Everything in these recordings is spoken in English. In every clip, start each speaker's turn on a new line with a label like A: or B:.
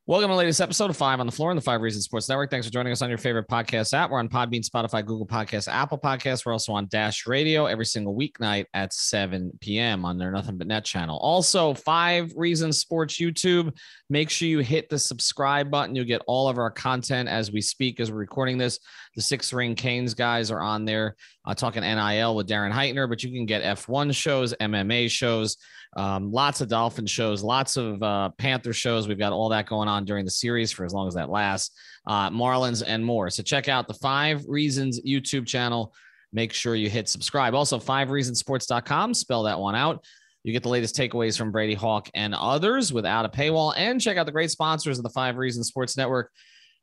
A: Welcome to the latest episode of 5 on the Floor on the 5 Reasons Sports Network. Thanks for joining us on your favorite podcast app. We're on Podbean, Spotify, Google Podcasts, Apple Podcasts. We're also on Dash Radio every single weeknight at 7 p.m. on their Nothing But Net channel. Also, 5 Reasons Sports YouTube. Make sure you hit the subscribe button. You'll get all of our content as we speak, as we're recording this. The Six Ring Canes guys are on there talking NIL with Darren Heitner, but you can get F1 shows, MMA shows, lots of Dolphin shows, lots of Panther shows. We've got all that going on during the series for as long as that lasts, Marlins and more. So check out the 5 Reasons YouTube channel. Make sure you hit subscribe. Also, 5reasonsports.com, spell that one out. You get the latest takeaways from Brady Hawk and others without a paywall, and check out the great sponsors of the 5 Reasons Sports Network.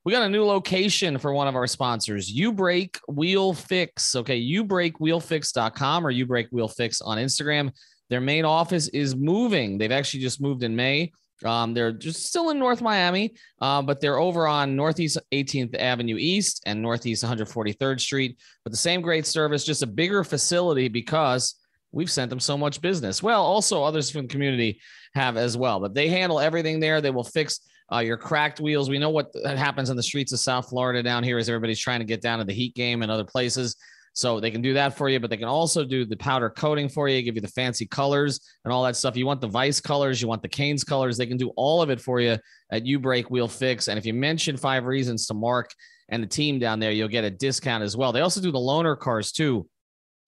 A: We got a new location for one of our sponsors, You Break Wheel Fix. Okay, youbreakwheelfix.com or You Break Wheel Fix on Instagram. Their main office is moving. They've actually just moved in May. They're just still in North Miami, but they're over on Northeast 18th Avenue East and Northeast 143rd Street. But the same great service, just a bigger facility because we've sent them so much business. Well, also others from the community have as well. But they handle everything there. They will fix your cracked wheels. We know what happens on the streets of South Florida down here as everybody's trying to get down to the Heat game and other places. So they can do that for you, but they can also do the powder coating for you, give you the fancy colors and all that stuff. You want the Vice colors, you want the Canes colors. They can do all of it for you at You Break Wheel Fix. And if you mention 5 Reasons to Mark and the team down there, you'll get a discount as well. They also do the loaner cars too,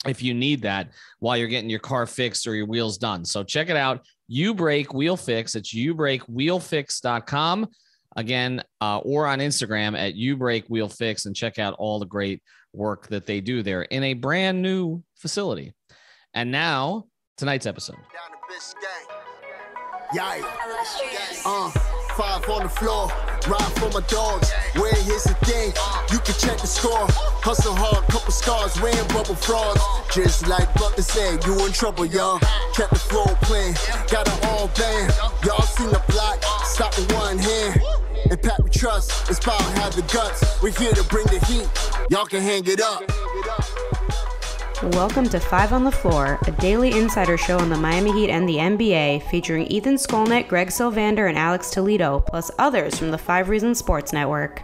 A: if you need that while you're getting your car fixed or your wheels done. So check it out. You Break Wheel Fix. It's youbreakwheelfix.com. Again, or on Instagram at You Break Wheel Fix, and check out all the great work that they do there in a brand new facility. And now, tonight's episode.
B: Yeah. 5 on the floor, ride for my dogs. Where here's the thing, you can check the score. Hustle hard, couple scars, wearing bubble frauds. Just like Butler said, you in trouble, y'all. Kept the floor playing, got it all banned. Y'all seen the block, stop with one hand. And Pat, we trust, it's power, have the guts. We're here to bring the heat, y'all can hang it up.
C: Welcome to 5 on the Floor, a daily insider show on the Miami Heat and the NBA, featuring Ethan Skolnick, Greg Sylvander, and Alex Toledo, plus others from the 5 Reasons Sports Network.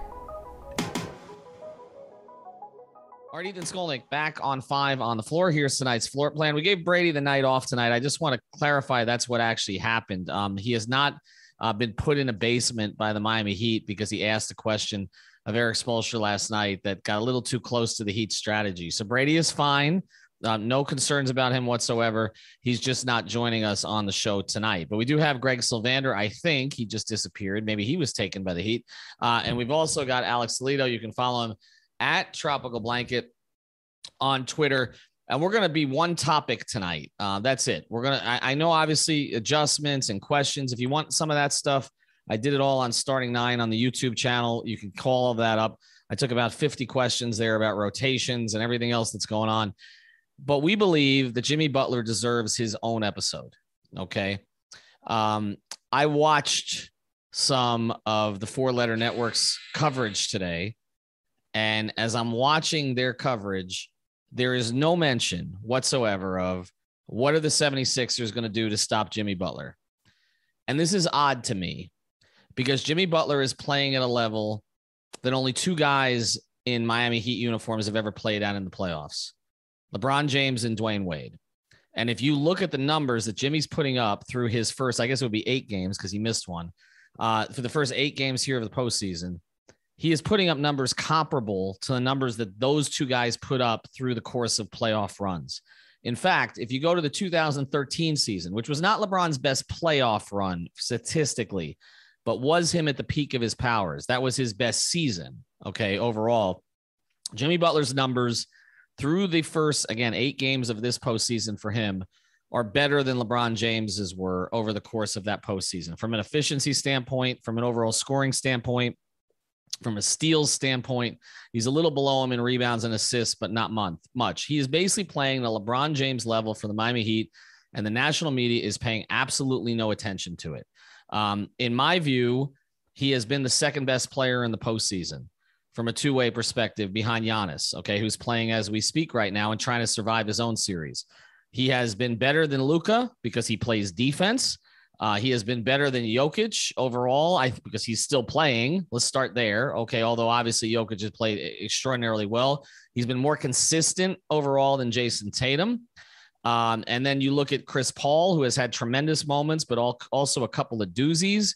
A: All right, Ethan Skolnick back on 5 on the Floor. Here's tonight's floor plan. We gave Brady the night off tonight. I just want to clarify that's what actually happened. He has not been put in a basement by the Miami Heat because he asked a question of Eric Spoelstra last night that got a little too close to the Heat strategy. So Brady is fine. No concerns about him whatsoever. He's just not joining us on the show tonight. But we do have Greg Sylvander. I think he just disappeared. Maybe he was taken by the Heat. And we've also got Alex Toledo. You can follow him at Tropical Blanket on Twitter. And we're going to be one topic tonight. That's it. We're going to, I know obviously adjustments and questions. If you want some of that stuff, I did it all on Starting 9 on the YouTube channel. You can call all that up. I took about 50 questions there about rotations and everything else that's going on. But we believe that Jimmy Butler deserves his own episode. Okay. I watched some of the 4-letter network's coverage today. And as I'm watching their coverage, there is no mention whatsoever of what are the 76ers going to do to stop Jimmy Butler. And this is odd to me, because Jimmy Butler is playing at a level that only 2 guys in Miami Heat uniforms have ever played at in the playoffs, LeBron James and Dwayne Wade. And if you look at the numbers that Jimmy's putting up through his first, I guess it would be 8 games because he missed one, for the first 8 games here of the postseason, he is putting up numbers comparable to the numbers that those 2 guys put up through the course of playoff runs. In fact, if you go to the 2013 season, which was not LeBron's best playoff run statistically, but was him at the peak of his powers. That was his best season, okay, overall. Jimmy Butler's numbers through the first, again, 8 games of this postseason for him are better than LeBron James's were over the course of that postseason. From an efficiency standpoint, from an overall scoring standpoint, from a steals standpoint, he's a little below him in rebounds and assists, but not much. He is basically playing the LeBron James level for the Miami Heat, and the national media is paying absolutely no attention to it. In my view, he has been the second best player in the postseason from a two-way perspective behind Giannis, okay, who's playing as we speak right now and trying to survive his own series. He has been better than Luka because he plays defense. He has been better than Jokic overall, because he's still playing. Let's start there. Okay, although obviously Jokic has played extraordinarily well. He's been more consistent overall than Jason Tatum. And then you look at Chris Paul, who has had tremendous moments, but also a couple of doozies.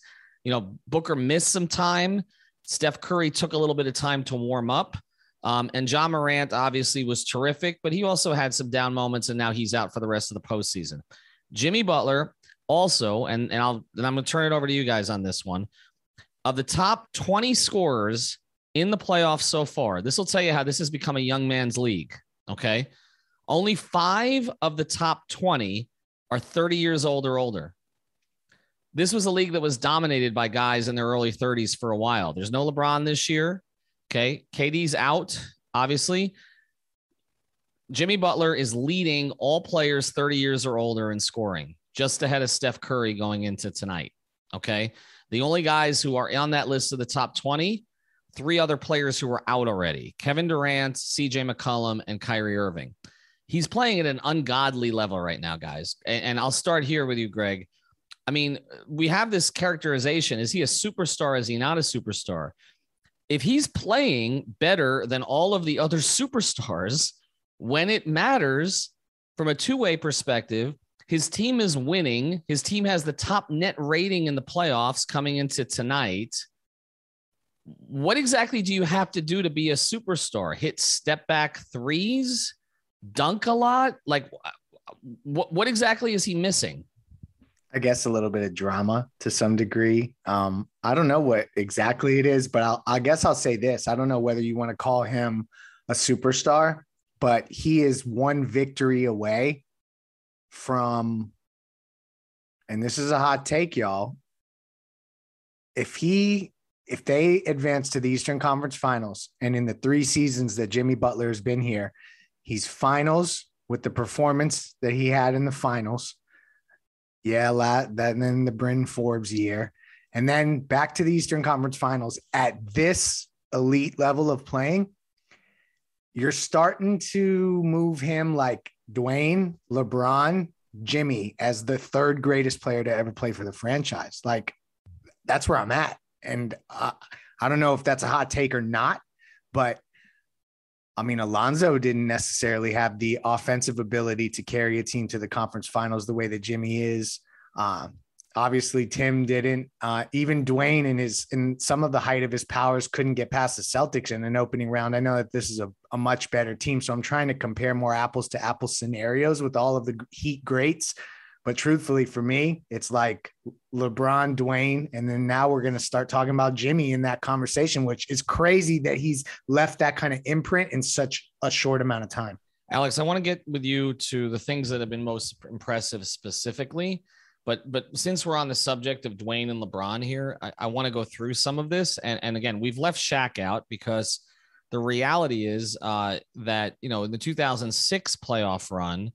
A: Booker missed some time. Steph Curry took a little bit of time to warm up. And John Morant obviously was terrific, but he also had some down moments, and now he's out for the rest of the postseason. Jimmy Butler also, and I'm going to turn it over to you guys on this one. Of the top 20 scorers in the playoffs so far, this will tell you how this has become a young man's league, okay? Only 5 of the top 20 are 30 years old or older. This was a league that was dominated by guys in their early 30s for a while. There's no LeBron this year, okay? KD's out, obviously. Jimmy Butler is leading all players 30 years or older in scoring, just ahead of Steph Curry going into tonight, okay? The only guys who are on that list of the top 20, 3 other players who are out already: Kevin Durant, CJ McCollum, and Kyrie Irving. He's playing at an ungodly level right now, guys. And I'll start here with you, Greg. I mean, we have this characterization. Is he a superstar? Is he not a superstar? If he's playing better than all of the other superstars when it matters from a two-way perspective, his team is winning. His team has the top net rating in the playoffs coming into tonight. What exactly do you have to do to be a superstar? Hit step back threes? Dunk a lot? Like, what exactly is he missing?
D: I guess a little bit of drama to some degree. I don't know what exactly it is, but I guess I'll say this. I don't know whether you want to call him a superstar, but he is one victory away from, and this is a hot take, y'all. If they advance to the Eastern Conference Finals, and in the 3 seasons that Jimmy Butler has been here, he's finals with the performance that he had in the finals. Yeah, that and then the Bryn Forbes year. And then back to the Eastern Conference Finals at this elite level of playing, you're starting to move him like Dwayne, LeBron, Jimmy as the 3rd greatest player to ever play for the franchise. Like, that's where I'm at. And I don't know if that's a hot take or not, but I mean, Alonzo didn't necessarily have the offensive ability to carry a team to the conference finals the way that Jimmy is. Obviously, Tim didn't. Even Dwayne in some of the height of his powers couldn't get past the Celtics in an opening round. I know that this is a much better team, so I'm trying to compare more apples to apples scenarios with all of the Heat greats. But truthfully, for me, it's like LeBron, Dwayne, and then now we're going to start talking about Jimmy in that conversation, which is crazy that he's left that kind of imprint in such a short amount of time.
A: Alex, I want to get with you to the things that have been most impressive specifically, but since we're on the subject of Dwayne and LeBron here, I want to go through some of this. And again, we've left Shaq out because the reality is that, in the 2006 playoff run,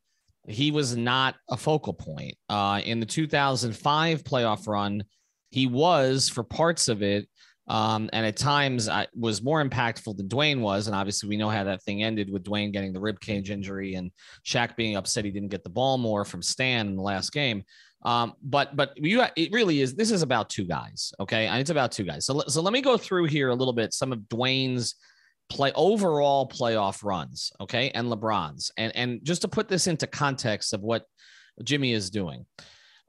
A: he was not a focal point. In the 2005 playoff run, he was for parts of it, and at times was more impactful than Dwayne was. And obviously, we know how that thing ended with Dwayne getting the ribcage injury and Shaq being upset he didn't get the ball more from Stan in the last game. But it really is. This is about 2 guys, okay? And it's about 2 guys. So let me go through here a little bit some of Dwayne's overall playoff runs, okay, and LeBron's, and just to put this into context of what Jimmy is doing.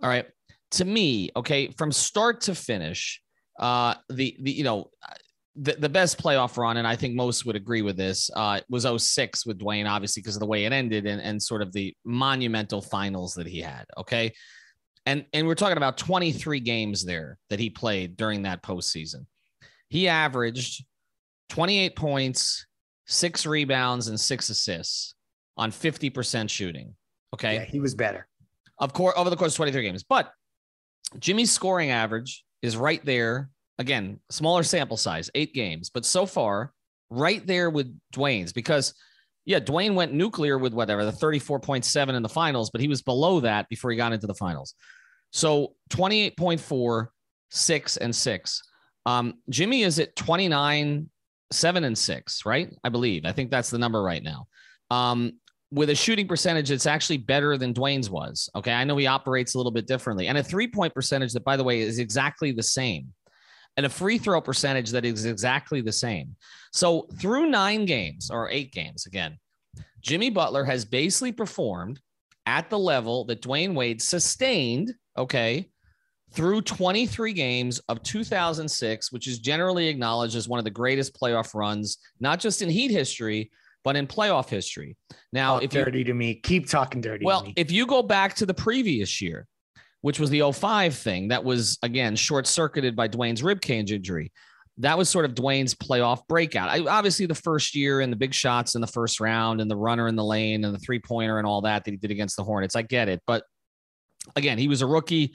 A: All right, to me, okay, from start to finish, the best playoff run, and I think most would agree with this, was 06 with Dwayne, obviously because of the way it ended and sort of the monumental finals that he had, okay, and we're talking about 23 games there that he played during that postseason. He averaged 28 points, 6 rebounds, and 6 assists on 50% shooting. Okay.
D: Yeah, he was better.
A: Of course, over the course of 23 games. But Jimmy's scoring average is right there. Again, smaller sample size, 8 games. But so far, right there with Dwayne's. Because, yeah, Dwayne went nuclear with whatever, the 34.7 in the finals, but he was below that before he got into the finals. So 28.4, 6, and 6. Jimmy is at 29, 7, and 6, right? I think that's the number right now. with a shooting percentage that's actually better than Dwayne's was. Okay. I know he operates a little bit differently. And a 3-point percentage that, by the way, is exactly the same. And a free throw percentage that is exactly the same. So through 9 games or 8 games, again, Jimmy Butler has basically performed at the level that Dwayne Wade sustained, okay, through 23 games of 2006, which is generally acknowledged as one of the greatest playoff runs, not just in Heat history, but in playoff history. Now,
D: if dirty to me, keep talking dirty.
A: Well,
D: to me.
A: If you go back to the previous year, which was the 05 thing, that was, again, short-circuited by Dwayne's ribcage injury. That was sort of Dwayne's playoff breakout. Obviously, the first year and the big shots in the first round and the runner in the lane and the three-pointer and all that he did against the Hornets. I get it. But, again, he was a rookie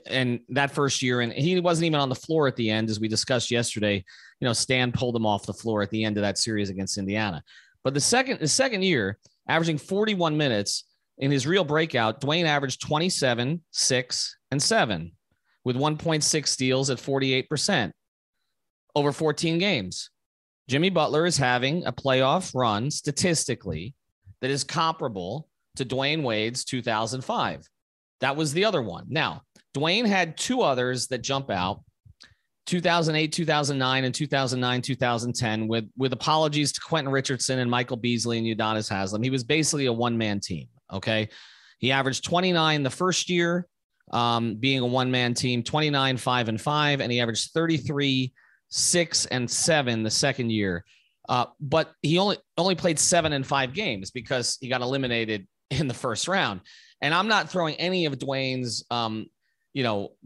A: and that first year, and he wasn't even on the floor at the end, as we discussed yesterday. You know, Stan pulled him off the floor at the end of that series against Indiana. But the second year, averaging 41 minutes, in his real breakout, Dwayne averaged 27, 6, and 7 with 1.6 steals at 48% over 14 games. Jimmy Butler is having a playoff run statistically that is comparable to Dwayne Wade's 2005. That was the other one. Now, Dwayne had 2 others that jump out, 2008, 2009, and 2009, 2010, with apologies to Quentin Richardson and Michael Beasley and Udonis Haslem. He was basically a one-man team. Okay. He averaged 29 the first year, being a one-man team, 29, 5, and 5. And he averaged 33, 6, and 7 the second year. But he only played 7 and 5 games because he got eliminated in the first round. And I'm not throwing any of Dwayne's,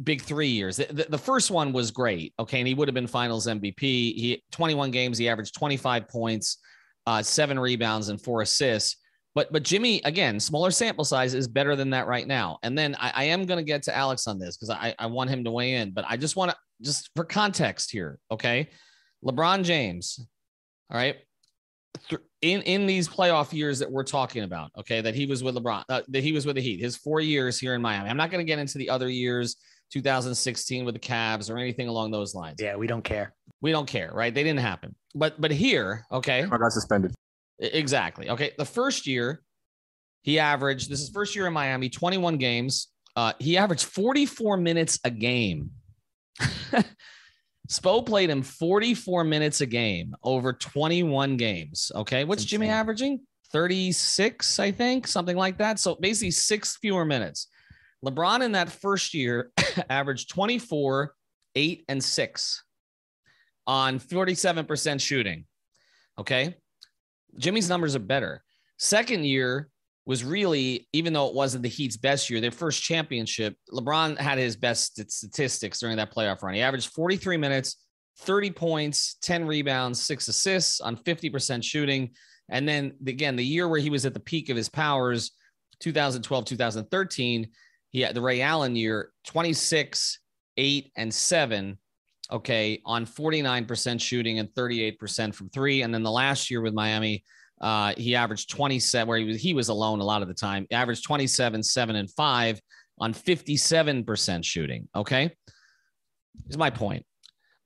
A: big 3 years. The first one was great. Okay. And he would have been finals MVP. He 21 games. He averaged 25 points, 7 rebounds, and 4 assists. But Jimmy, again, smaller sample size is better than that right now. And then I am going to get to Alex on this because I want him to weigh in, but I just want to, just for context here. Okay. LeBron James. All right. In these playoff years that we're talking about, okay, that he was with LeBron, that he was with the Heat, his 4 years here in Miami. I'm not going to get into the other years, 2016 with the Cavs or anything along those lines.
D: Yeah, we don't care.
A: We don't care, right? They didn't happen. But here, okay.
E: I got suspended.
A: Exactly. Okay. The first year he averaged, this is first year in Miami, 21 games. He averaged 44 minutes a game. Spo played him 44 minutes a game over 21 games. Okay. What's Jimmy averaging? 36, I think, something like that. So basically 6 fewer minutes. LeBron in that first year averaged 24, 8, and 6 on 47% shooting. Okay. Jimmy's numbers are better. Second year was really, even though it wasn't the Heat's best year, their first championship, LeBron had his best statistics during that playoff run. He averaged 43 minutes, 30 points, 10 rebounds, 6 assists on 50% shooting. And then again, the year where he was at the peak of his powers, 2012, 2013, he had the Ray Allen year, 26, 8, and 7. Okay, on 49% shooting and 38% from 3. And then the last year with Miami, he averaged 27, where he was alone a lot of the time. He averaged 27, 7, and 5 on 57% shooting. Okay, here's my point.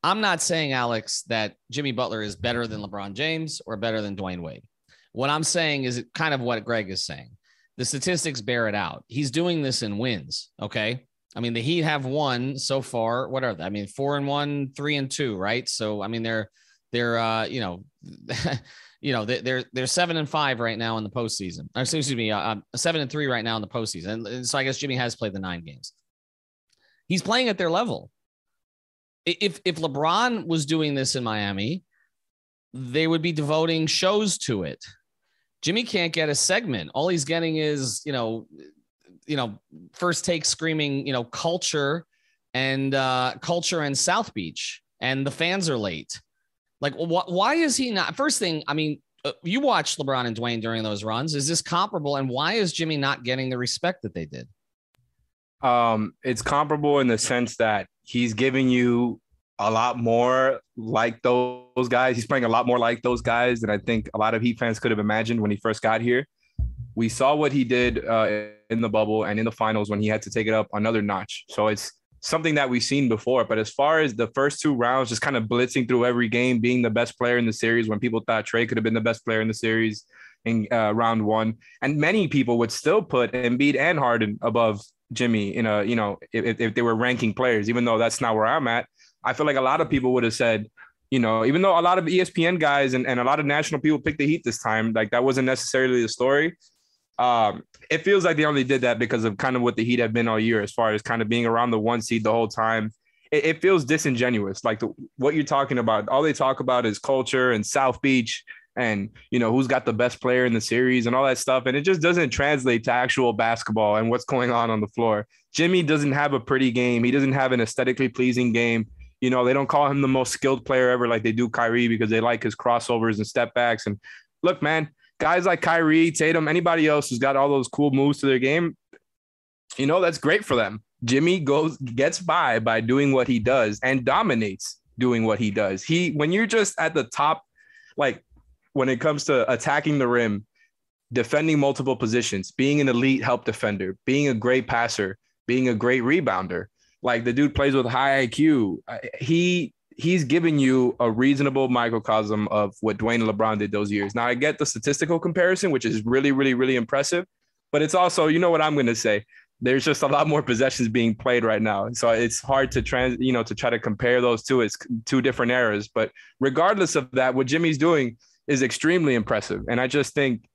A: I'm not saying, Alex, that Jimmy Butler is better than LeBron James or better than Dwayne Wade. What I'm saying is kind of what Greg is saying. The statistics bear it out. He's doing this in wins. Okay. I mean, the Heat have won so far. What are they? I mean, 4-1, 3-2, right? So, I mean, they're 7-5 right now in the postseason. Or, excuse me, 7-3 right now in the postseason. And so I guess Jimmy has played the 9 games. He's playing at their level. If LeBron was doing this in Miami, they would be devoting shows to it. Jimmy can't get a segment. All he's getting is, first take screaming, culture and South Beach, and the fans are late. Like, why is he not? First thing, I mean, you watched LeBron and Dwayne during those runs. Is this comparable? And why is Jimmy not getting the respect that they did?
E: It's comparable in the sense that he's giving you a lot more like those guys. He's playing a lot more like those guys than I think a lot of Heat fans could have imagined when he first got here. We saw what he did in the bubble and in the finals when he had to take it up another notch. So it's something that we've seen before. But as far as the first 2 rounds, just kind of blitzing through every game, being the best player in the series when people thought Trey could have been the best player in the series, in round one. And many people would still put Embiid and Harden above Jimmy in a, if they were ranking players, even though that's not where I'm at. I feel like a lot of people would have said, even though a lot of ESPN guys and a lot of national people picked the Heat this time, like that wasn't necessarily the story. It feels like they only did that because of kind of what the Heat have been all year, as far as kind of being around the 1 seed the whole time. It feels disingenuous. Like what you're talking about, all they talk about is culture and South Beach and, who's got the best player in the series and all that stuff. And it just doesn't translate to actual basketball and what's going on the floor. Jimmy doesn't have a pretty game. He doesn't have an aesthetically pleasing game. They don't call him the most skilled player ever like they do Kyrie, because they like his crossovers and step backs. And look, man, guys like Kyrie, Tatum, anybody else who's got all those cool moves to their game, that's great for them. Jimmy gets by doing what he does and dominates doing what he does. When you're just at the top, like when it comes to attacking the rim, defending multiple positions, being an elite help defender, being a great passer, being a great rebounder, like the dude plays with high IQ. He's giving you a reasonable microcosm of what Dwayne and LeBron did those years. Now I get the statistical comparison, which is really, really, really impressive, but it's also, what I'm going to say, there's just a lot more possessions being played right now. So it's hard to to try to compare those two. It's two different eras, but regardless of that, what Jimmy's doing is extremely impressive. And I just think,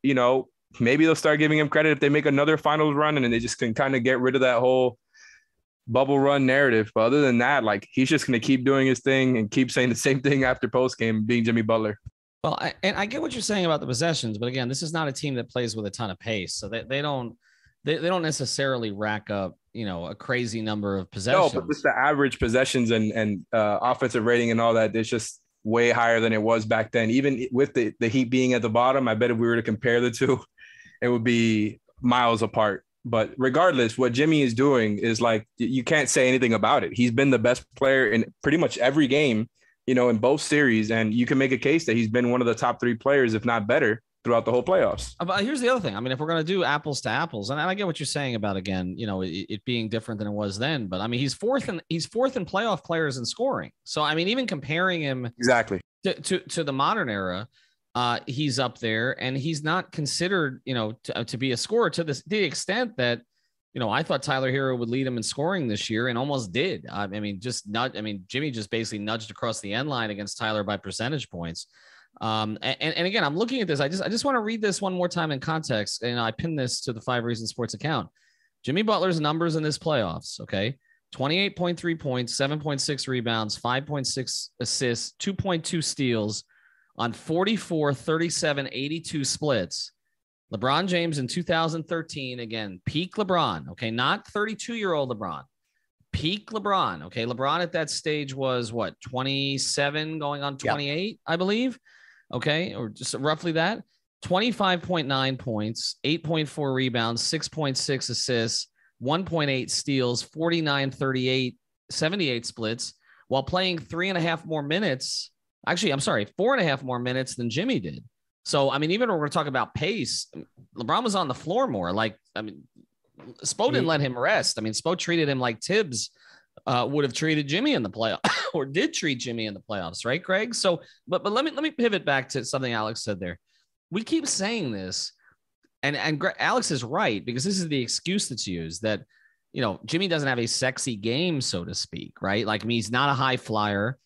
E: maybe they'll start giving him credit if they make another finals run, and then they just can kind of get rid of that whole bubble run narrative. But other than that, like, he's just going to keep doing his thing and keep saying the same thing after post game, being Jimmy Butler.
A: Well, I get what you're saying about the possessions, but again, this is not a team that plays with a ton of pace, so they don't necessarily rack up, a crazy number of possessions.
E: No, but just the average possessions and offensive rating and all that, it's just way higher than it was back then. Even with the Heat being at the bottom, I bet if we were to compare the two, it would be miles apart. But regardless, what Jimmy is doing is, like, you can't say anything about it. He's been the best player in pretty much every game, in both series. And you can make a case that he's been one of the top 3 players, if not better, throughout the whole playoffs.
A: But here's the other thing. I mean, if we're going to do apples to apples, and I get what you're saying about, again, it being different than it was then, but I mean, he's fourth in playoff players in scoring. So, I mean, even comparing him
E: exactly
A: to the modern era, he's up there, and he's not considered, to be a scorer to the extent that, I thought Tyler Hero would lead him in scoring this year, and almost did. Jimmy just basically nudged across the end line against Tyler by percentage points. And again, I'm looking at this. I just want to read this one more time in context. And I pinned this to the 5 Reasons Sports account. Jimmy Butler's numbers in this playoffs. Okay. 28.3 points, 7.6 rebounds, 5.6 assists, 2.2 steals on 44, 37, 82 splits. LeBron James in 2013, again, peak LeBron. Okay. Not 32-year-old LeBron, peak LeBron. Okay. LeBron at that stage was what, 27 going on 28, yep. I believe. Okay. Or just roughly that. 25.9 points, 8.4 rebounds, 6.6 assists, 1.8 steals, 49, 38, 78 splits, while playing 3.5 more minutes. Actually, I'm sorry, 4.5 more minutes than Jimmy did. So, I mean, even when we're talking about pace, LeBron was on the floor more. Spo didn't let him rest. I mean, Spo treated him like Tibbs would have treated Jimmy in the playoffs, or did treat Jimmy in the playoffs, right, Craig? So, but let me pivot back to something Alex said there. We keep saying this, and Alex is right, because this is the excuse that's used, that, Jimmy doesn't have a sexy game, so to speak, right? Like, I mean, he's not a high flyer.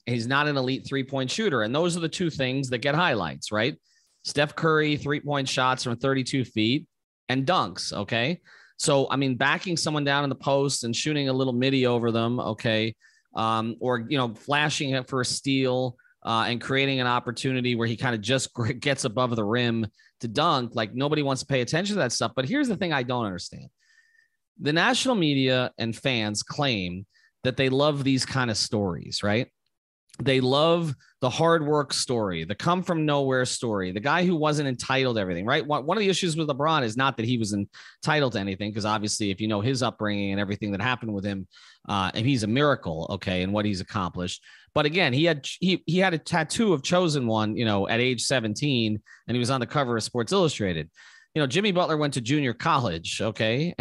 A: He's not an elite 3-point shooter. And those are the two things that get highlights, right? Steph Curry, 3-point shots from 32 feet and dunks. Okay. So, I mean, backing someone down in the post and shooting a little midi over them. Okay. Or, flashing it for a steal, and creating an opportunity where he kind of just gets above the rim to dunk. Like, nobody wants to pay attention to that stuff. But here's the thing I don't understand. The national media and fans claim that they love these kind of stories, right? They love the hard work story, the come from nowhere story, the guy who wasn't entitled to everything, right? One of the issues with LeBron is not that he was entitled to anything, because obviously, if you know his upbringing and everything that happened with him, and he's a miracle, okay, and what he's accomplished. But again, he had a tattoo of Chosen One, at age 17, and he was on the cover of Sports Illustrated. Jimmy Butler went to junior college, okay,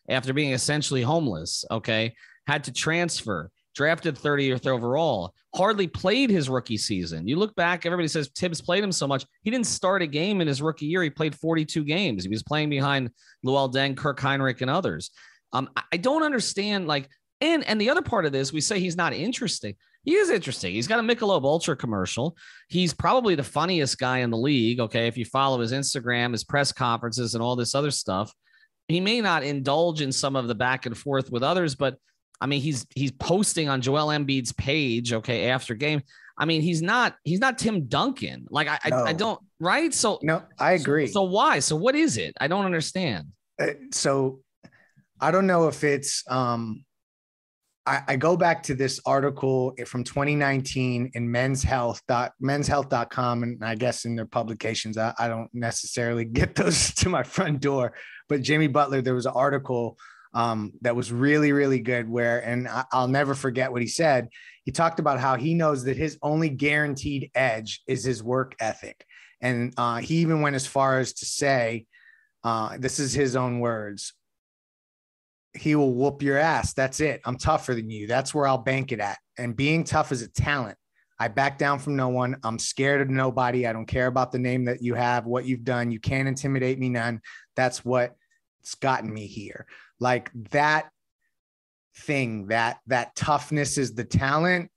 A: after being essentially homeless, okay, had to transfer, drafted 30th overall, hardly played his rookie season. You look back, everybody says Tibbs played him so much. He didn't start a game in his rookie year. He played 42 games. He was playing behind Luol Deng, Kirk Heinrich, and others. I don't understand, like, and the other part of this, we say he's not interesting. He is interesting. He's got a Michelob Ultra commercial. He's probably the funniest guy in the league. Okay. If you follow his Instagram, his press conferences, and all this other stuff, he may not indulge in some of the back and forth with others, but I mean, he's posting on Joel Embiid's page, okay, after game. I mean, he's not Tim Duncan. Like, I don't, right? So
D: no, I agree.
A: So why? So what is it? I don't understand.
D: So I don't know if it's I go back to this article from 2019 in menshealth.com. And I guess in their publications, I don't necessarily get those to my front door, but Jimmy Butler, there was an article that was really, really good and I'll never forget what he said. He talked about how he knows that his only guaranteed edge is his work ethic. And he even went as far as to say, this is his own words, he will whoop your ass. That's it. I'm tougher than you. That's where I'll bank it at. And being tough is a talent. I back down from no one. I'm scared of nobody. I don't care about the name that you have, what you've done. You can't intimidate me none. That's what's gotten me here. Like that thing, that toughness is the talent,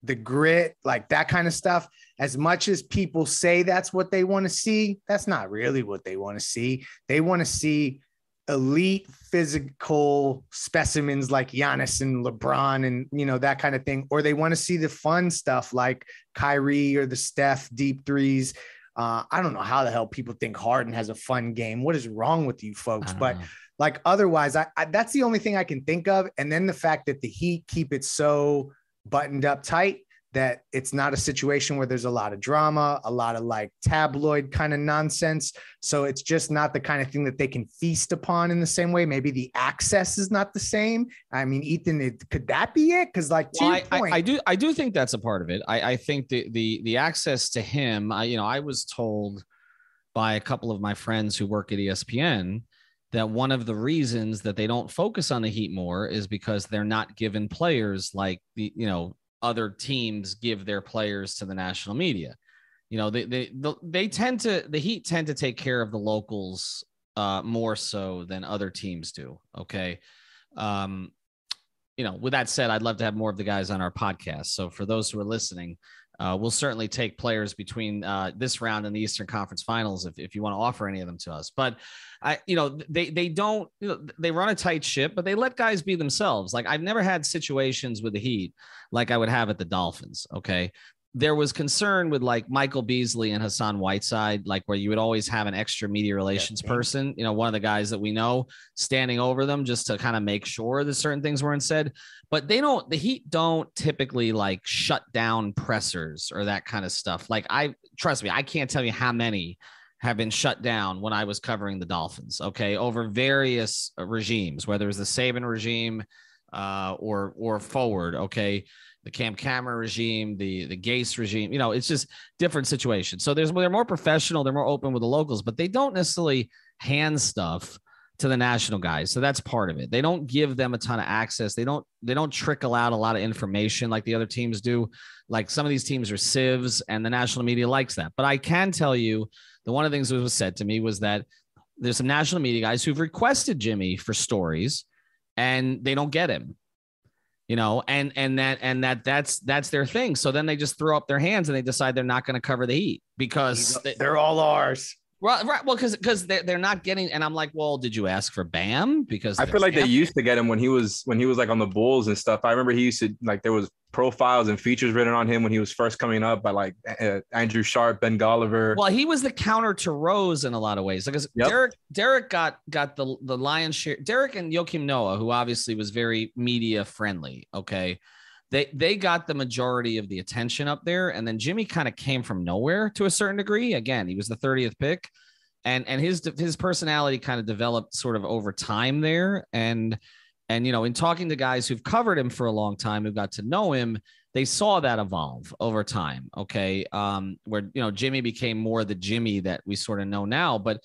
D: the grit, like that kind of stuff. As much as people say that's what they want to see, that's not really what they want to see. They want to see elite physical specimens like Giannis and LeBron and, that kind of thing. Or they want to see the fun stuff like Kyrie or the Steph deep threes. I don't know how the hell people think Harden has a fun game. What is wrong with you folks? But like, otherwise, I that's the only thing I can think of. And then the fact that the Heat keep it so buttoned up tight that it's not a situation where there's a lot of drama, a lot of like tabloid kind of nonsense. So it's just not the kind of thing that they can feast upon in the same way. Maybe the access is not the same. I mean, Ethan, could that be it? Because like,
A: I do think that's a part of it. I think the access to him, I was told by a couple of my friends who work at ESPN that one of the reasons that they don't focus on the Heat more is because they're not given players like other teams give their players to the national media. The Heat tend to take care of the locals more so than other teams do. Okay. With that said, I'd love to have more of the guys on our podcast. So for those who are listening, we'll certainly take players between this round and the Eastern Conference Finals if you want to offer any of them to us. But they don't, they run a tight ship, but they let guys be themselves. Like I've never had situations with the Heat like I would have at the Dolphins. Okay. There was concern with like Michael Beasley and Hassan Whiteside, like where you would always have an extra media relations person, one of the guys that we know standing over them just to kind of make sure that certain things weren't said. But the Heat don't typically like shut down pressers or that kind of stuff. Like trust me, I can't tell you how many have been shut down when I was covering the Dolphins. Okay. Over various regimes, whether it was the Saban regime or forward. Okay. The Cam Cameron regime, the Gase regime, it's just different situations. So they're more professional. They're more open with the locals, but they don't necessarily hand stuff to the national guys. So that's part of it. They don't give them a ton of access. They don't trickle out a lot of information like the other teams do. Like some of these teams are sieves and the national media likes that. But I can tell you that one of the things that was said to me was that there's some national media guys who've requested Jimmy for stories and they don't get him. That's their thing. So then they just throw up their hands and they decide they're not going to cover the Heat because
D: they're all ours.
A: Right. Well, because they're not getting, and I'm like, well, did you ask for Bam? Because
E: I feel like they used to get him when he was like on the Bulls and stuff. I remember he used to like there was profiles and features written on him when he was first coming up by like Andrew Sharp, Ben Golliver.
A: Well, he was the counter to Rose in a lot of ways because Derek got the lion's share. Derek and Joakim Noah, who obviously was very media friendly. Okay. They got the majority of the attention up there. And then Jimmy kind of came from nowhere to a certain degree. Again, he was the 30th pick and his personality kind of developed sort of over time there. And in talking to guys who've covered him for a long time, who got to know him, they saw that evolve over time. Okay. Where, Jimmy became more the Jimmy that we sort of know now, but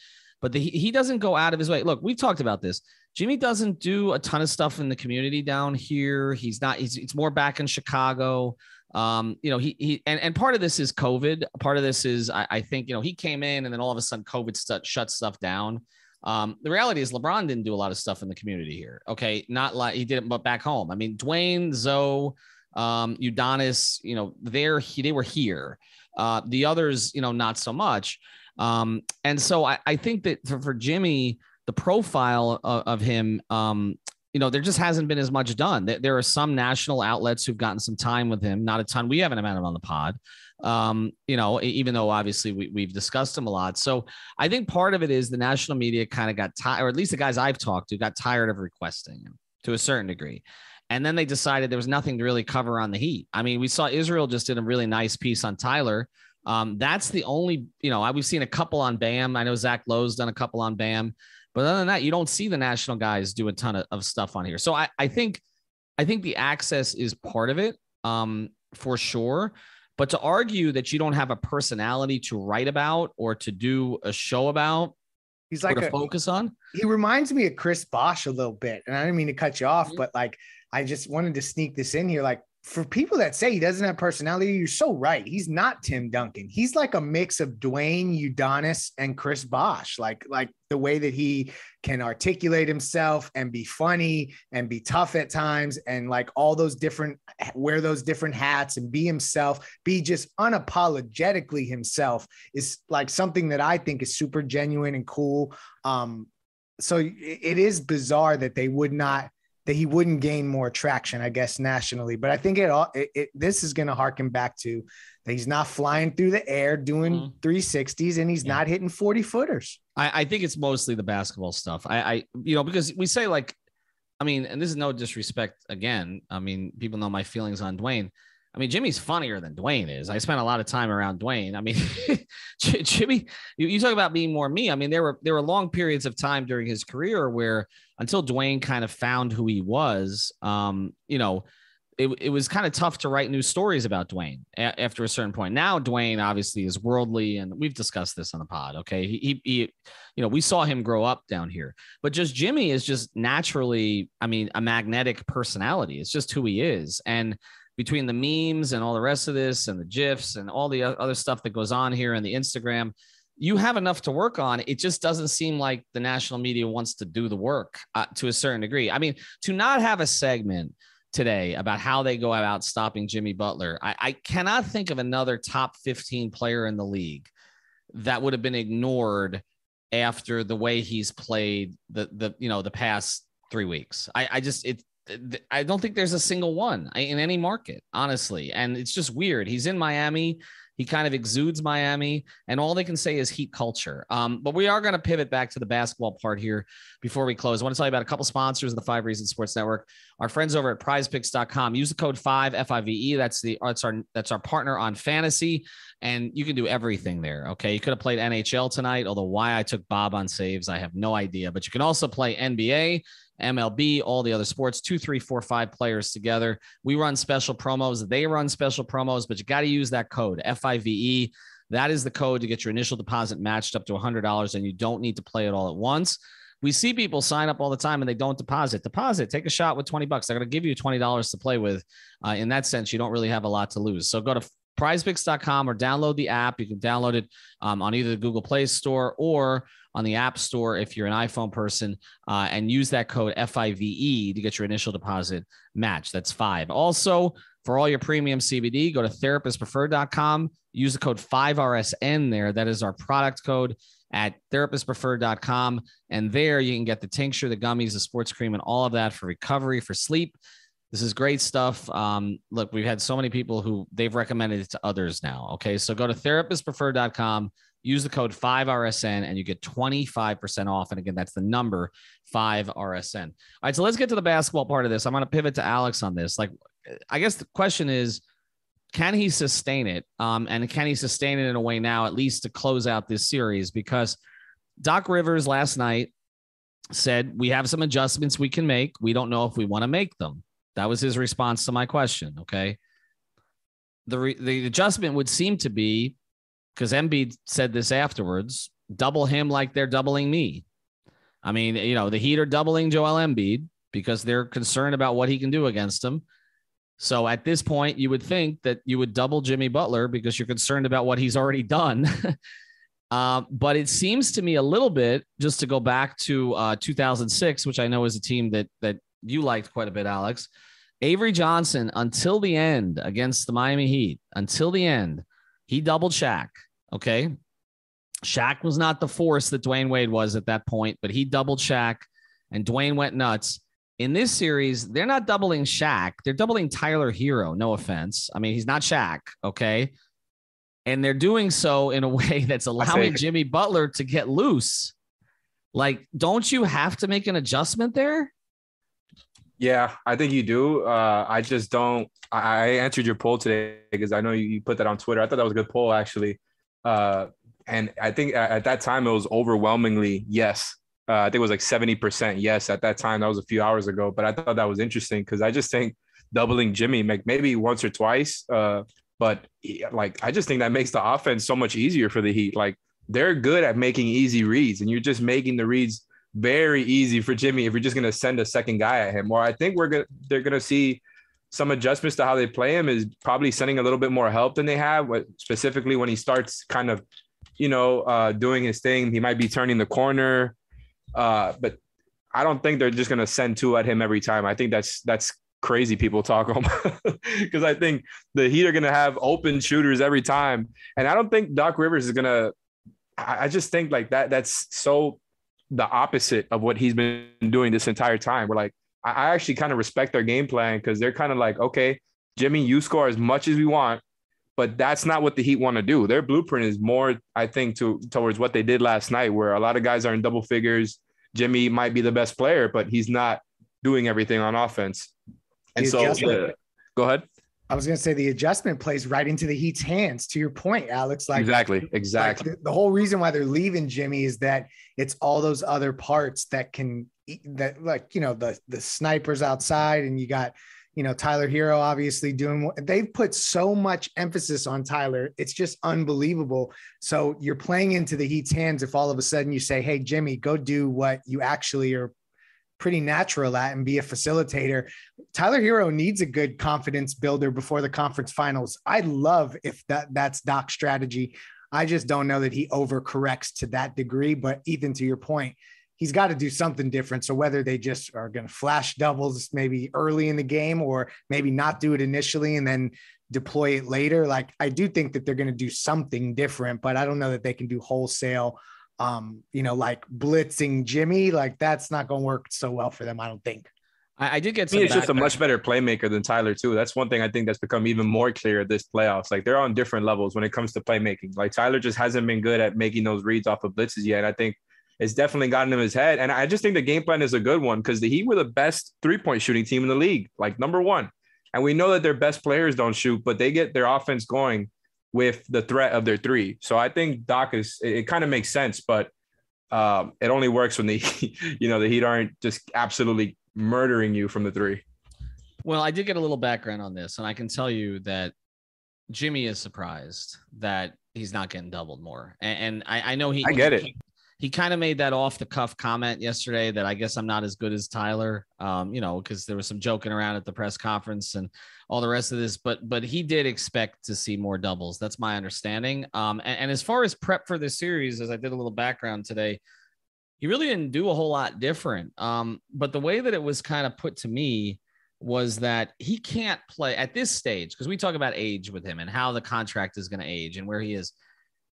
A: he doesn't go out of his way. Look, we've talked about this. Jimmy doesn't do a ton of stuff in the community down here. It's more back in Chicago. And part of this is COVID. Part of this is, I think, he came in and then all of a sudden COVID shut stuff down. The reality is LeBron didn't do a lot of stuff in the community here. Okay. Not like he did it, but back home. I mean, Dwayne, Zoe, Udonis, they were here. The others, not so much. And so I think that for Jimmy, the profile of him, there just hasn't been as much done. There are some national outlets who've gotten some time with him, not a ton. We haven't had him on the pod, even though obviously we've discussed him a lot. So I think part of it is the national media kind of got tired, or at least the guys I've talked to got tired of requesting him to a certain degree. And then they decided there was nothing to really cover on the Heat. I mean, we saw Israel just did a really nice piece on Tyler. That's the only, we've seen a couple on Bam. I know Zach Lowe's done a couple on Bam. But other than that, you don't see the national guys do a ton of stuff on here. So I think the access is part of it, for sure. But to argue that you don't have a personality to write about or to do a show about,
D: he's like
A: to focus on.
D: He reminds me of Chris Bosh a little bit. And I didn't mean to cut you off, but like, I just wanted to sneak this in here. Like, for people that say he doesn't have personality, you're so right. He's not Tim Duncan. He's like a mix of Dwayne, Udonis, and Chris Bosh. Like the way that he can articulate himself and be funny and be tough at times, and like all those different, wear those different hats and be himself, be just unapologetically himself, is like something that I think is super genuine and cool. So it is bizarre that he wouldn't gain more traction, I guess, nationally. But I think this is going to harken back to that he's not flying through the air doing 360s, and he's not hitting 40-footers.
A: I think it's mostly the basketball stuff. Because we say, like, I mean, and this is no disrespect again. I mean, people know my feelings on Dwayne. I mean, Jimmy's funnier than Dwayne is. I spent a lot of time around Dwayne. I mean, Jimmy, you talk about being more me. I mean, there were long periods of time during his career where, until Dwayne kind of found who he was, it was kind of tough to write new stories about Dwayne after a certain point. Now, Dwayne obviously is worldly, and we've discussed this on the pod. Okay. He we saw him grow up down here, but just Jimmy is just naturally, I mean, a magnetic personality. It's just who he is. And between the memes and all the rest of this and the GIFs and all the other stuff that goes on here and the Instagram, you have enough to work on. It just doesn't seem like the national media wants to do the work to a certain degree. I mean, to not have a segment today about how they go about stopping Jimmy Butler, I cannot think of another top 15 player in the league that would have been ignored after the way he's played the past 3 weeks. I don't think there's a single one in any market, honestly. And it's just weird. He's in Miami. He kind of exudes Miami, and all they can say is Heat culture. But we are going to pivot back to the basketball part here before we close. I want to tell you about a couple sponsors of the 5 Reasons Sports Network. Our friends over at prizepicks.com. Use the code 5 FIVE. That's our partner on fantasy, and you can do everything there. Okay. You could have played NHL tonight, although why I took Bob on saves, I have no idea, but you can also play NBA, MLB, all the other sports, 2, 3, 4, 5 players together. We run special promos. They run special promos, but you got to use that code FIVE. That is the code to get your initial deposit matched up to $100, and you don't need to play it all at once. We see people sign up all the time and they don't deposit. Take a shot with $20. They're going to give you $20 to play with. In that sense, you don't really have a lot to lose. So go to prizepicks.com or download the app. You can download it on either the Google Play Store or on the App Store if you're an iPhone person, and use that code FIVE to get your initial deposit match. That's 5. Also, for all your premium CBD, go to therapistpreferred.com. Use the code 5RSN there. That is our product code at therapistpreferred.com. And there you can get the tincture, the gummies, the sports cream, and all of that for recovery, for sleep. This is great stuff. Look, we've had so many people who they've recommended it to others now. Okay. So go to therapistpreferred.com, use the code 5RSN, and you get 25% off. And again, that's the number 5RSN. All right. So let's get to the basketball part of this. I'm going to pivot to Alex on this. Like, I guess the question is, can he sustain it? And can he sustain it in a way now, at least to close out this series? Because Doc Rivers last night said, we have some adjustments we can make. We don't know if we want to make them. That was his response to my question. Okay. The adjustment would seem to be, because Embiid said this afterwards, double him like they're doubling me. I mean, the Heat are doubling Joel Embiid because they're concerned about what he can do against them. So at this point, you would think that you would double Jimmy Butler because you're concerned about what he's already done. But it seems to me a little bit, just to go back to 2006, which I know is a team that you liked quite a bit, Alex. Avery Johnson, until the end against the Miami Heat, until the end, he doubled Shaq. Okay. Shaq was not the force that Dwayne Wade was at that point, but he doubled Shaq and Dwayne went nuts. In this series, they're not doubling Shaq. They're doubling Tyler Hero. No offense. I mean, he's not Shaq. Okay. And they're doing so in a way that's allowing Jimmy Butler to get loose. Like, don't you have to make an adjustment there?
E: Yeah, I think you do. I just don't. I answered your poll today because I know you put that on Twitter. I thought that was a good poll, actually. And I think at that time it was overwhelmingly yes. I think it was like 70% yes at that time. That was a few hours ago. But I thought that was interesting because I just think doubling Jimmy, maybe once or twice. But like, I just think that makes the offense so much easier for the Heat. Like, they're good at making easy reads, and you're just making the reads very easy for Jimmy if you're just going to send a second guy at him. Or I think they're going to see some adjustments to how they play him, is probably sending a little bit more help than they have, specifically when he starts kind of, doing his thing. He might be turning the corner, but I don't think they're just going to send two at him every time. I think that's crazy people talk because I think the Heat are going to have open shooters every time. And I don't think Doc Rivers is going to, I just think like that's so the opposite of what he's been doing this entire time. We're like, I actually kind of respect their game plan because they're kind of like, okay, Jimmy, you score as much as we want, but that's not what the Heat want to do. Their blueprint is more, I think, towards what they did last night, where a lot of guys are in double figures. Jimmy might be the best player, but he's not doing everything on offense. And so, go ahead.
D: I was going to say the adjustment plays right into the Heat's hands. To your point, Alex. Like
E: exactly.
D: Like the whole reason why they're leaving Jimmy is that it's all those other parts that the snipers outside, and you got Tyler Hero obviously doing. They've put so much emphasis on Tyler. It's just unbelievable. So you're playing into the Heat's hands if all of a sudden you say, "Hey, Jimmy, go do what you actually are pretty natural at and be a facilitator." Tyler Hero needs a good confidence builder before the conference finals. I'd love if that's Doc's strategy. I just don't know that he overcorrects to that degree. But Ethan, to your point, he's got to do something different. So whether they just are going to flash doubles maybe early in the game, or maybe not do it initially and then deploy it later. Like, I do think that they're going to do something different, but I don't know that they can do wholesale like blitzing Jimmy. Like, that's not going to work so well for them, I don't think.
A: I did get
E: he's just a much better playmaker than Tyler too. That's one thing I think that's become even more clear this playoffs. Like, they're on different levels when it comes to playmaking. Like, Tyler just hasn't been good at making those reads off of blitzes yet. And I think it's definitely gotten in his head. And I just think the game plan is a good one because the Heat were the best 3-point shooting team in the league, like number one. And we know that their best players don't shoot, but they get their offense going with the threat of their three. So I think Doc it kind of makes sense, but it only works when the Heat aren't just absolutely murdering you from the three.
A: Well, I did get a little background on this, and I can tell you that Jimmy is surprised that he's not getting doubled more. And I know I
E: get it.
A: He kind of made that off the cuff comment yesterday that I guess I'm not as good as Tyler, because there was some joking around at the press conference and all the rest of this, but he did expect to see more doubles. That's my understanding. And as far as prep for this series, as I did a little background today, he really didn't do a whole lot different. But the way that it was kind of put to me was that he can't play at this stage, because we talk about age with him and how the contract is going to age and where he is.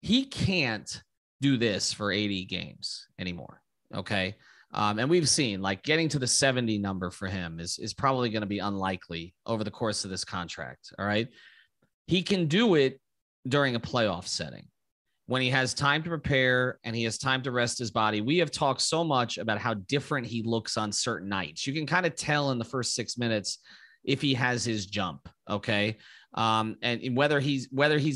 A: He can't do this for 80 games anymore. Okay. And we've seen like getting to the 70 number for him is probably going to be unlikely over the course of this contract. All right. He can do it during a playoff setting when he has time to prepare and he has time to rest his body. We have talked so much about how different he looks on certain nights. You can kind of tell in the first 6 minutes if he has his jump. Okay. And whether he's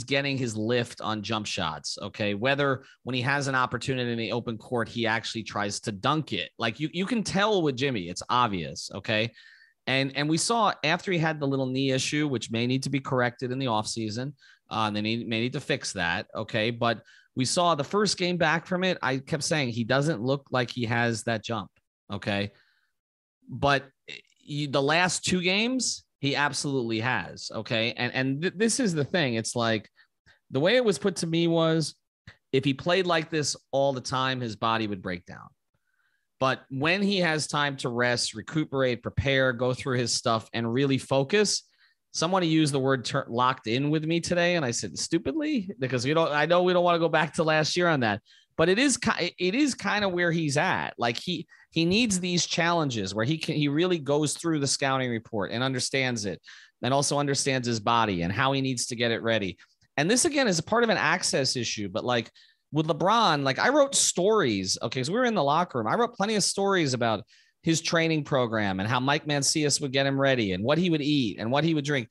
A: getting his lift on jump shots, okay, whether when he has an opportunity in the open court, he actually tries to dunk it. Like you can tell with Jimmy, it's obvious. Okay. And we saw after he had the little knee issue, which may need to be corrected in the offseason. They may need to fix that. Okay. But we saw the first game back from it. I kept saying he doesn't look like he has that jump. Okay. But the last 2 games, he absolutely has. Okay. And this is the thing. It's like the way it was put to me was if he played like this all the time, his body would break down. But when he has time to rest, recuperate, prepare, go through his stuff, and really focus, someone used the word locked in with me today. And I said, stupidly, because I know we don't want to go back to last year on that, but it is kind of where he's at. Like he needs these challenges where he really goes through the scouting report and understands it, and also understands his body and how he needs to get it ready. And this, again, is a part of an access issue, but like, with LeBron, like I wrote stories. Okay. So we were in the locker room. I wrote plenty of stories about his training program and how Mike Mancias would get him ready and what he would eat and what he would drink.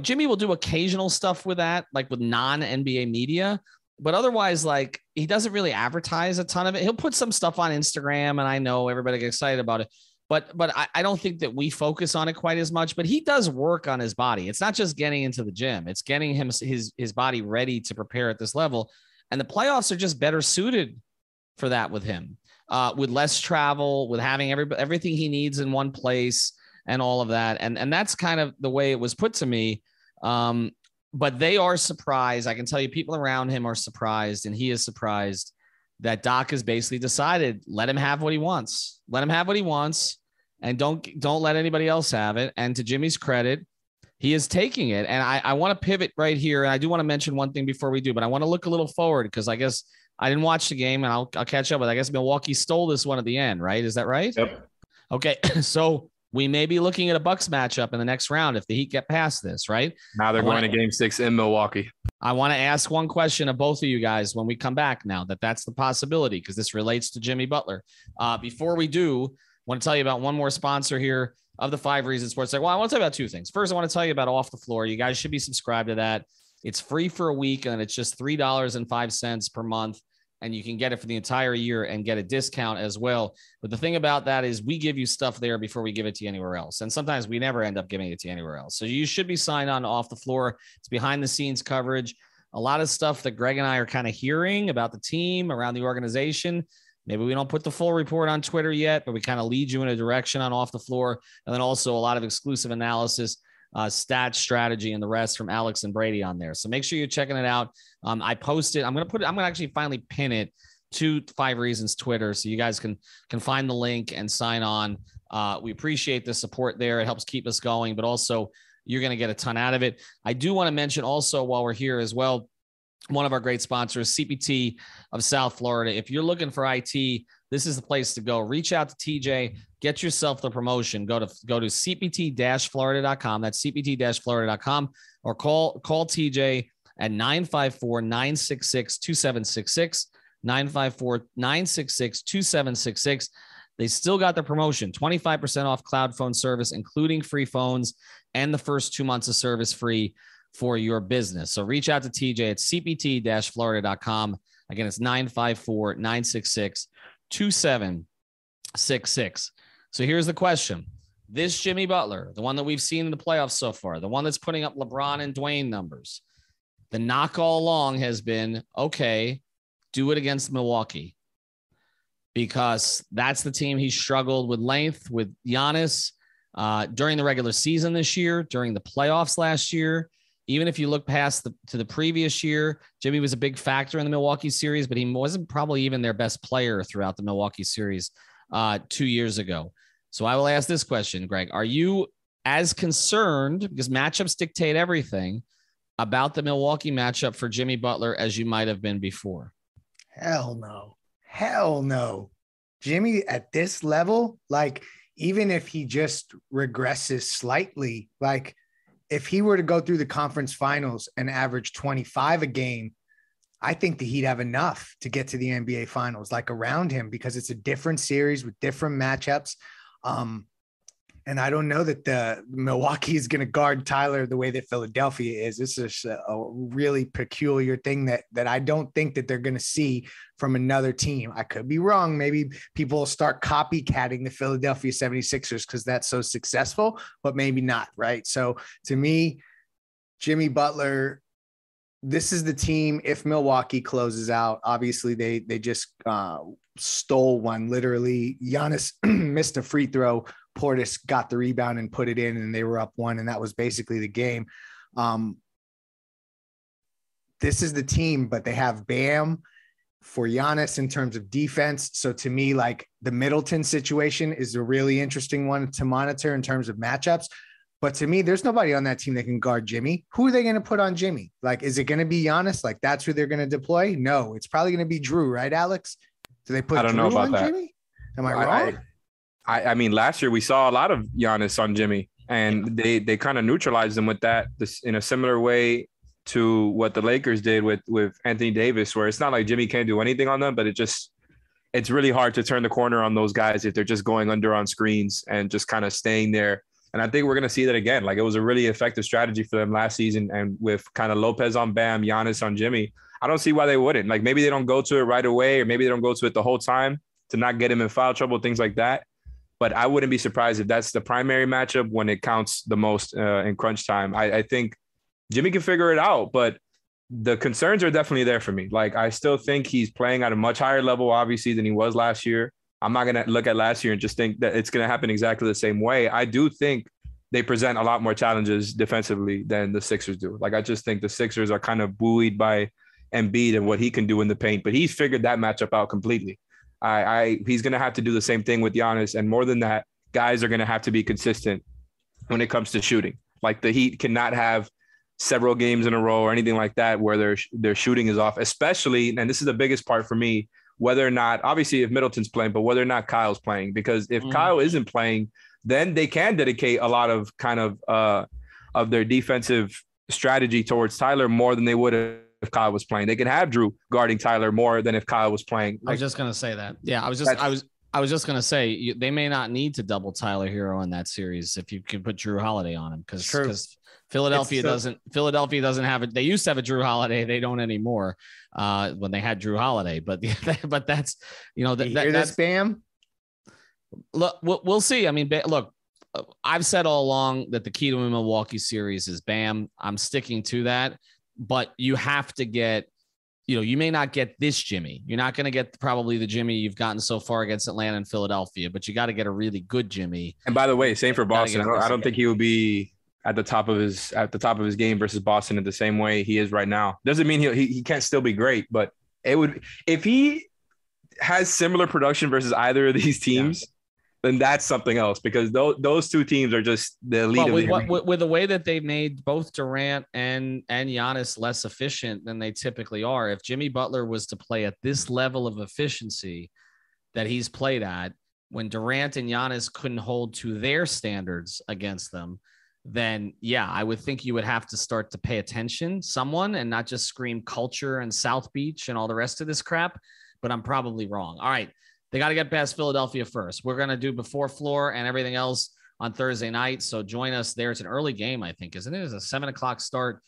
A: Jimmy will do occasional stuff with that, like with non-NBA media, but otherwise, like he doesn't really advertise a ton of it. He'll put some stuff on Instagram and I know everybody gets excited about it, but I don't think that we focus on it quite as much, but he does work on his body. It's not just getting into the gym. It's getting his body ready to prepare at this level. And the playoffs are just better suited for that with him, with less travel, with having everything he needs in one place and all of that. And that's kind of the way it was put to me. But they are surprised. I can tell you people around him are surprised, and he is surprised that Doc has basically decided, let him have what he wants. Let him have what he wants, and don't let anybody else have it. And to Jimmy's credit, he is taking it. And I want to pivot right here. And I do want to mention one thing before we do, but I want to look a little forward because I guess I didn't watch the game and I'll catch up with, I guess Milwaukee stole this one at the end, right? Is that right?
E: Yep.
A: Okay. So we may be looking at a Bucks matchup in the next round if the Heat get past this, right?
E: Now they're going to Game 6 in Milwaukee.
A: I want to ask one question of both of you guys when we come back now that's the possibility, because this relates to Jimmy Butler. Before we do, I want to tell you about one more sponsor here of the 5 Reasons Sports. Well, I want to tell you about 2 things. First, I want to tell you about Off the Floor. You guys should be subscribed to that. It's free for a week, and it's just $3.05 per month, and you can get it for the entire year and get a discount as well. But the thing about that is we give you stuff there before we give it to you anywhere else, and sometimes we never end up giving it to you anywhere else. So you should be signed on to Off the Floor. It's behind-the-scenes coverage, a lot of stuff that Greg and I are kind of hearing about the team, around the organization. Maybe we don't put the full report on Twitter yet, but we kind of lead you in a direction on Off the Floor. And then also a lot of exclusive analysis, stats, strategy, and the rest from Alex and Brady on there. So make sure you're checking it out. I posted, I'm going to actually finally pin it to 5 Reasons Twitter, so you guys can find the link and sign on. We appreciate the support there. It helps keep us going, but also you're going to get a ton out of it. I do want to mention also while we're here as well, one of our great sponsors, CPT of South Florida. If you're looking for IT, this is the place to go. Reach out to TJ, get yourself the promotion. Go to cpt-florida.com. That's cpt-florida.com, or call TJ at 954-966-2766, 954-966-2766. They still got the promotion, 25% off cloud phone service, including free phones, and the first 2 months of service free for your business. So reach out to TJ at cpt-florida.com. Again, it's 954-966-2766. So here's the question. This Jimmy Butler, the one that we've seen in the playoffs so far, the one that's putting up LeBron and Dwayne numbers, the knock all along has been, okay, do it against Milwaukee, because that's the team he struggled with length with Giannis during the regular season this year, during the playoffs last year. Even if you look past to the previous year, Jimmy was a big factor in the Milwaukee series, but he wasn't probably even their best player throughout the Milwaukee series 2 years ago. So I will ask this question, Greg. Are you as concerned, because matchups dictate everything, about the Milwaukee matchup for Jimmy Butler as you might have been before?
D: Hell no. Hell no. Jimmy at this level, like, even if he just regresses slightly, like if he were to go through the conference finals and average 25 a game, I think that he'd have enough to get to the NBA finals, like around him, because it's a different series with different matchups. And And I don't know that the Milwaukee is going to guard Tyler the way that Philadelphia is. This is a really peculiar thing that I don't think that they're going to see from another team. I could be wrong. Maybe people will start copycatting the Philadelphia 76ers because that's so successful, but maybe not, right? So to me, Jimmy Butler, this is the team. If Milwaukee closes out, obviously they just stole one. Literally, Giannis missed a free throw. Portis got the rebound and put it in, and they were up one, and that was basically the game. This is the team, but they have Bam for Giannis in terms of defense. So to me, like the Middleton situation is a really interesting one to monitor in terms of matchups. But to me, there's nobody on that team that can guard Jimmy. Who are they going to put on Jimmy? Like, is it going to be Giannis? Like, that's who they're going to deploy? No, it's probably going to be Drew, right, Alex? Do they put
E: I don't
D: Drew
E: know about
D: on
E: that.
D: Jimmy? Am I wrong?
E: I mean, last year we saw a lot of Giannis on Jimmy, and they kind of neutralized him with that in a similar way to what the Lakers did with Anthony Davis, where it's not like Jimmy can't do anything on them, but it's really hard to turn the corner on those guys if they're just going under on screens and just kind of staying there. And I think we're going to see that again. Like, it was a really effective strategy for them last season, and with kind of Lopez on Bam, Giannis on Jimmy, I don't see why they wouldn't. Like, maybe they don't go to it right away, or maybe they don't go to it the whole time to not get him in foul trouble, things like that. But I wouldn't be surprised if that's the primary matchup when it counts the most in crunch time. I think Jimmy can figure it out, but the concerns are definitely there for me. Like, I still think he's playing at a much higher level, obviously, than he was last year. I'm not going to look at last year and just think that it's going to happen exactly the same way. I do think they present a lot more challenges defensively than the Sixers do. Like, I just think the Sixers are kind of buoyed by Embiid and what he can do in the paint, but he's figured that matchup out completely. He's going to have to do the same thing with Giannis. And more than that, guys are going to have to be consistent when it comes to shooting. Like, the Heat cannot have several games in a row or anything like that where their shooting is off, especially, and this is the biggest part for me, whether or not, obviously if Middleton's playing, but whether or not Kyle's playing, because if Kyle isn't playing, then they can dedicate a lot of kind of their defensive strategy towards Tyler more than they would if Kyle was playing. They can have Drew guarding Tyler more than if Kyle was playing.
A: I was just going to say that. Yeah, I was just going to say they may not need to double Tyler Hero in that series if you can put Drew Holiday on him, because Philadelphia doesn't have it. They used to have a Drew Holiday. They don't anymore when they had Drew Holiday. But that's, that's
D: Bam.
A: Look, we'll see. I mean, look, I've said all along that the key to a Milwaukee series is Bam. I'm sticking to that. But you have to get, you may not get this Jimmy. You're not going to get probably the Jimmy you've gotten so far against Atlanta and Philadelphia, but you got to get a really good Jimmy.
E: And by the way, same for Boston. I don't think he will be at the top of his game versus Boston in the same way he is right now. Doesn't mean he can't still be great, but it would, if he has similar production versus either of these teams, then that's something else, because those two teams are just the elite.
A: With the way that they made both Durant and Giannis less efficient than they typically are, if Jimmy Butler was to play at this level of efficiency that he's played at, when Durant and Giannis couldn't hold to their standards against them, then I would think you would have to start to pay attention, someone, and not just scream culture and South Beach and all the rest of this crap. But I'm probably wrong. All right. They got to get past Philadelphia first. We're going to do Before Floor and everything else on Thursday night. So join us there. It's an early game, I think, isn't it? It's a 7:00 start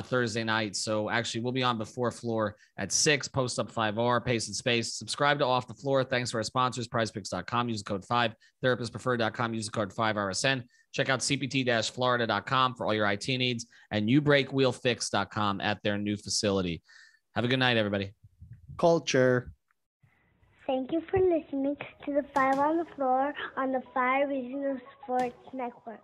A: Thursday night. So actually we'll be on Before Floor at 6, post up 5R, pace and space. Subscribe to Off the Floor. Thanks to our sponsors, prizepicks.com. Use the code 5, therapistpreferred.com. Use the code 5RSN. Check out cpt-florida.com for all your IT needs, and youbreakwheelfix.com at their new facility. Have a good night, everybody.
D: Culture.
F: Thank you for listening to the 5 on the Floor on the 5 Regional Sports Network.